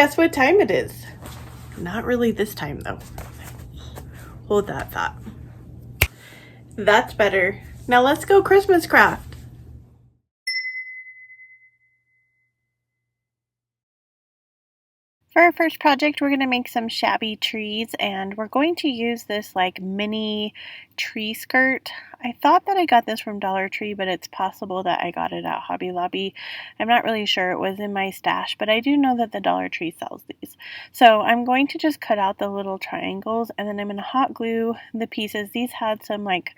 guess what time it is? Not really this time though. Hold that thought. That's better. Now let's go Christmas craft. For our first project, we're going to make some shabby trees, and we're going to use this like mini tree skirt. I thought that I got this from Dollar Tree, but it's possible that I got it at Hobby Lobby. I'm not really sure. It was in my stash, but I do know that the Dollar Tree sells these. So I'm going to just cut out the little triangles, and then I'm going to hot glue the pieces. These had some like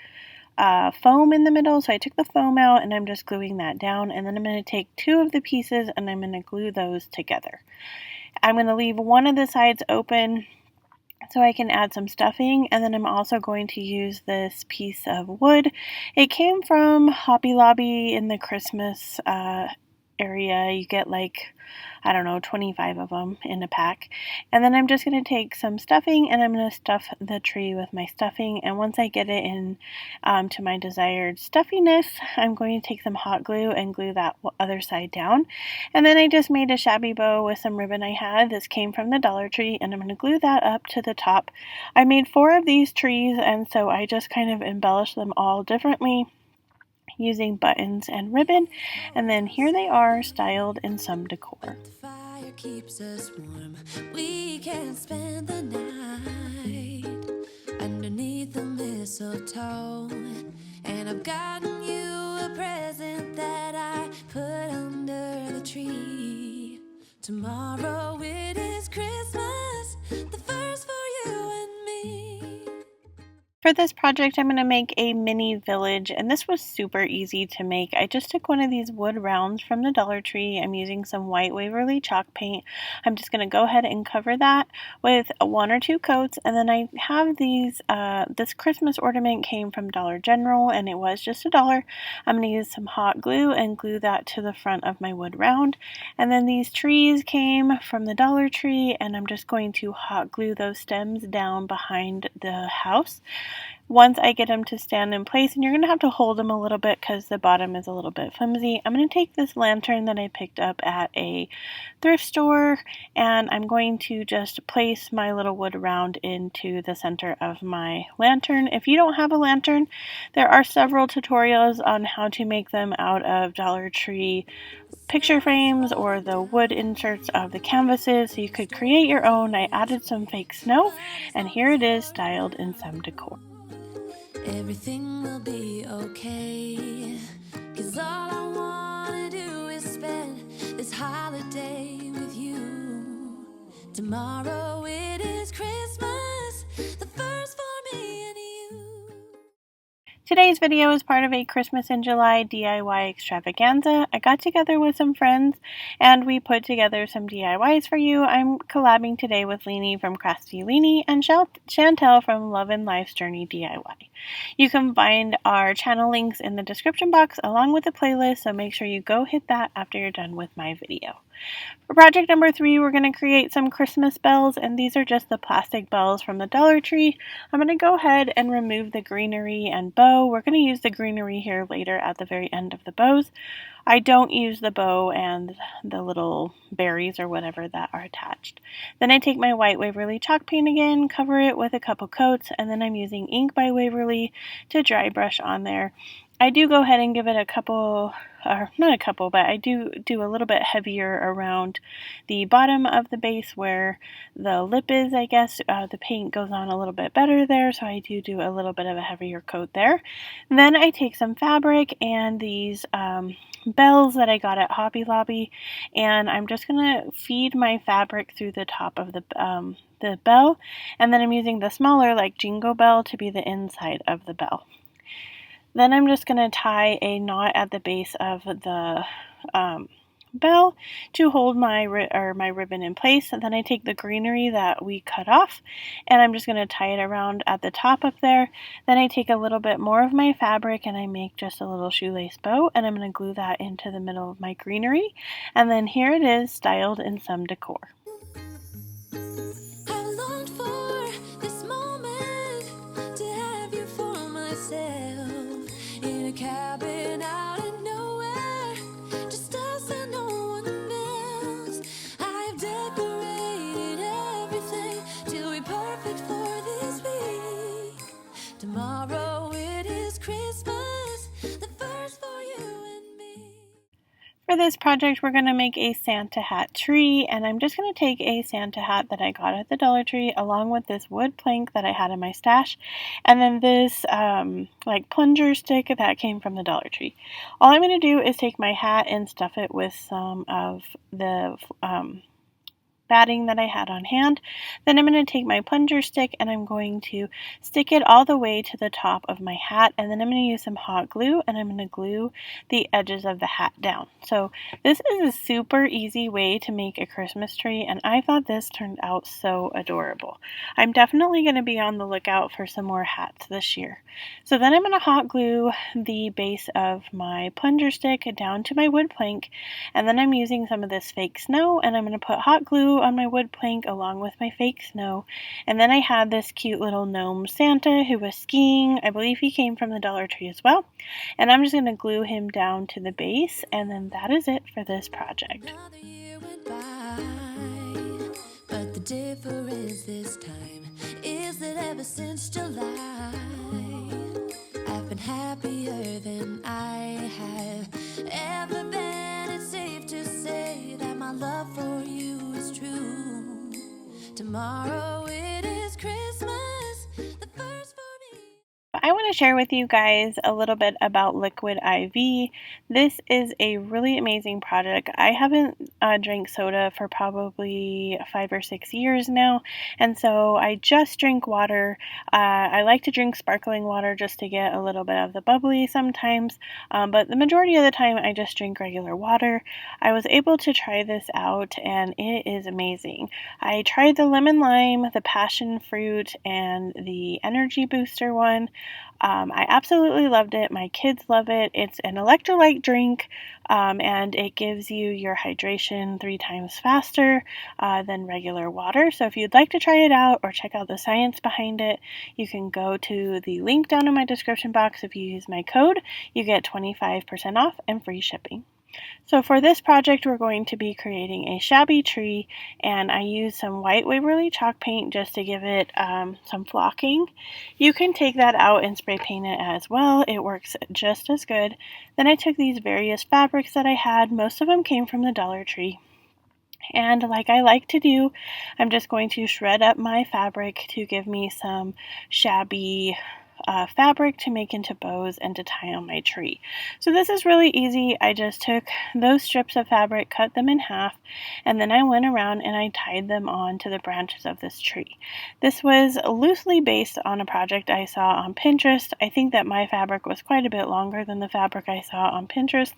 foam in the middle, so I took the foam out and I'm just gluing that down, and then I'm going to take two of the pieces and I'm going to glue those together. I'm going to leave one of the sides open so I can add some stuffing, and then I'm also going to use this piece of wood. It came from Hobby Lobby in the Christmas area. You get like, I don't know, 25 of them in a pack. And then I'm just going to take some stuffing and I'm going to stuff the tree with my stuffing. And once I get it in to my desired stuffiness, I'm going to take some hot glue and glue that other side down. And then I just made a shabby bow with some ribbon I had. This came from the Dollar Tree, and I'm going to glue that up to the top. I made 4 of these trees, and so I just kind of embellished them all differently using buttons and ribbon, and then here they are styled in some decor. The fire keeps us warm. We can spend the night underneath the mistletoe, and I've gotten you a present that I put under the tree. Tomorrow it is Christmas, the first for you and me. For this project, I'm going to make a mini village, and this was super easy to make. I just took one of these wood rounds from the Dollar Tree. I'm using some white Waverly chalk paint. I'm just going to go ahead and cover that with 1 or 2 coats, and then I have these, this Christmas ornament came from Dollar General, and it was just $1. I'm going to use some hot glue and glue that to the front of my wood round. And then these trees came from the Dollar Tree, and I'm just going to hot glue those stems down behind the house. Once I get them to stand in place, and you're going to have to hold them a little bit because the bottom is a little bit flimsy, I'm going to take this lantern that I picked up at a thrift store, and I'm going to just place my little wood round into the center of my lantern. If you don't have a lantern, there are several tutorials on how to make them out of Dollar Tree picture frames or the wood inserts of the canvases, so you could create your own. I added some fake snow, and here it is styled in some decor. Everything will be okay, 'cause all I wanna do is spend this holiday with you. Tomorrow it is Christmas, the first for me and you. Today's video is part of a Christmas in July DIY extravaganza. I got together with some friends and we put together some DIYs for you. I'm collabing today with Leanie from Crafty Leanie and Chantel from Love and Life's Journey DIY. You can find our channel links in the description box along with the playlist, so make sure you go hit that after you're done with my video. For project number 3, we're going to create some Christmas bells, and these are just the plastic bells from the Dollar Tree. I'm going to go ahead and remove the greenery and bow. We're going to use the greenery here later at the very end of the bows. I don't use the bow and the little berries or whatever that are attached. Then I take my white Waverly chalk paint again, cover it with a couple coats, and then I'm using ink by Waverly to dry brush on there. I do go ahead and give it a couple, or not a couple, but I do a little bit heavier around the bottom of the base where the lip is, I guess. The paint goes on a little bit better there, so I do a little bit of a heavier coat there. And then I take some fabric and these bells that I got at Hobby Lobby, and I'm just going to feed my fabric through the top of the bell, and then I'm using the smaller, like Jingle Bell, to be the inside of the bell. Then I'm just going to tie a knot at the base of the bell to hold my ribbon in place. And then I take the greenery that we cut off and I'm just going to tie it around at the top up there. Then I take a little bit more of my fabric and I make just a little shoelace bow, and I'm going to glue that into the middle of my greenery. And then here it is styled in some decor. Cabin out of nowhere, just us and no one else. I've decorated Tomorrow it is Christmas, the first for you and me. For this project, we're going to make a Santa hat tree, and I'm just going to take a Santa hat that I got at the Dollar Tree along with this wood plank that I had in my stash, and then this like plunger stick that came from the Dollar Tree. All I'm going to do is take my hat and stuff it with some of the batting that I had on hand. Then I'm going to take my plunger stick and I'm going to stick it all the way to the top of my hat, and then I'm going to use some hot glue and I'm going to glue the edges of the hat down. So this is a super easy way to make a Christmas tree, and I thought this turned out so adorable. I'm definitely going to be on the lookout for some more hats this year. So then I'm going to hot glue the base of my plunger stick down to my wood plank, and then I'm using some of this fake snow and I'm going to put hot glue on my wood plank along with my fake snow. And then I had this cute little gnome Santa who was skiing. I believe he came from the Dollar Tree as well. And I'm just going to glue him down to the base, and then that is it for this project. Another year went by, but the difference this time is that ever since July, I've been happier than I have ever been. It's safe to say that my love for you is true. Tomorrow it is Christmas, the first for me. I want to share with you guys a little bit about Liquid IV. This is a really amazing project. I haven't drank soda for probably 5 or 6 years now, and so I just drink water. I like to drink sparkling water just to get a little bit of the bubbly sometimes, but the majority of the time I just drink regular water. I was able to try this out and it is amazing. I tried the lemon lime, the passion fruit, and the energy booster one. I absolutely loved it. My kids love it. It's an electrolyte drink, and it gives you your hydration 3 times faster than regular water. So if you'd like to try it out or check out the science behind it, you can go to the link down in my description box. If you use my code, you get 25% off and free shipping. So for this project, we're going to be creating a shabby tree, and I used some white Waverly chalk paint just to give it some flocking. You can take that out and spray paint it as well. It works just as good. Then I took these various fabrics that I had. Most of them came from the Dollar Tree. And like I like to do, I'm just going to shred up my fabric to give me some shabby fabric to make into bows and to tie on my tree. So this is really easy. I just took those strips of fabric, cut them in half, and then I went around and I tied them on to the branches of this tree. This was loosely based on a project I saw on Pinterest. I think that my fabric was quite a bit longer than the fabric I saw on Pinterest,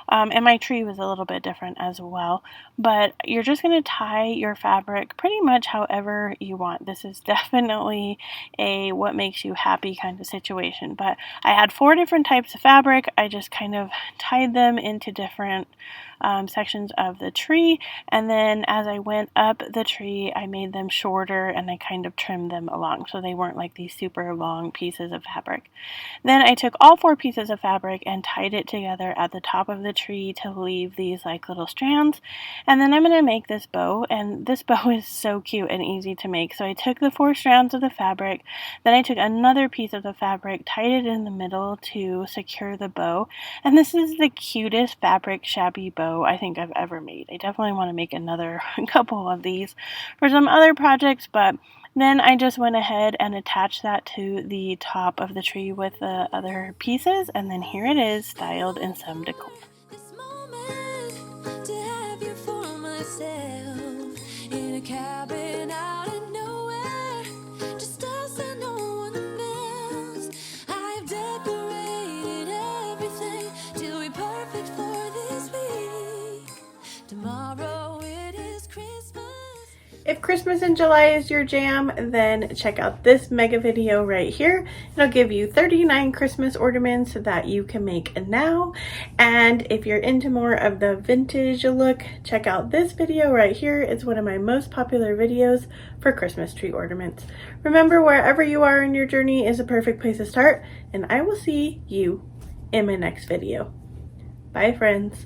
and my tree was a little bit different as well. But you're just going to tie your fabric pretty much however you want. This is definitely a what makes you happy kind of situation. But I had 4 different types of fabric. I just kind of tied them into different sections of the tree, and then as I went up the tree I made them shorter and I kind of trimmed them along so they weren't like these super long pieces of fabric. Then I took all 4 pieces of fabric and tied it together at the top of the tree to leave these like little strands, and then I'm going to make this bow, and this bow is so cute and easy to make. So I took the 4 strands of the fabric, then I took another piece of the fabric, tied it in the middle to secure the bow, and this is the cutest fabric shabby bow I think I've ever made. I definitely want to make another couple of these for some other projects, but then I just went ahead and attached that to the top of the tree with the other pieces, and then here it is styled in some decor. This moment to have you for myself in a cabin out of nowhere, just us and no one else. I've decorated everything till we're perfect for this week. Tomorrow it is Christmas. If Christmas in July is your jam, then check out this mega video right here. It'll give you 39 Christmas ornaments that you can make now. And if you're into more of the vintage look, check out this video right here. It's one of my most popular videos for Christmas tree ornaments. Remember, wherever you are in your journey is a perfect place to start, and I will see you in my next video. Bye, friends.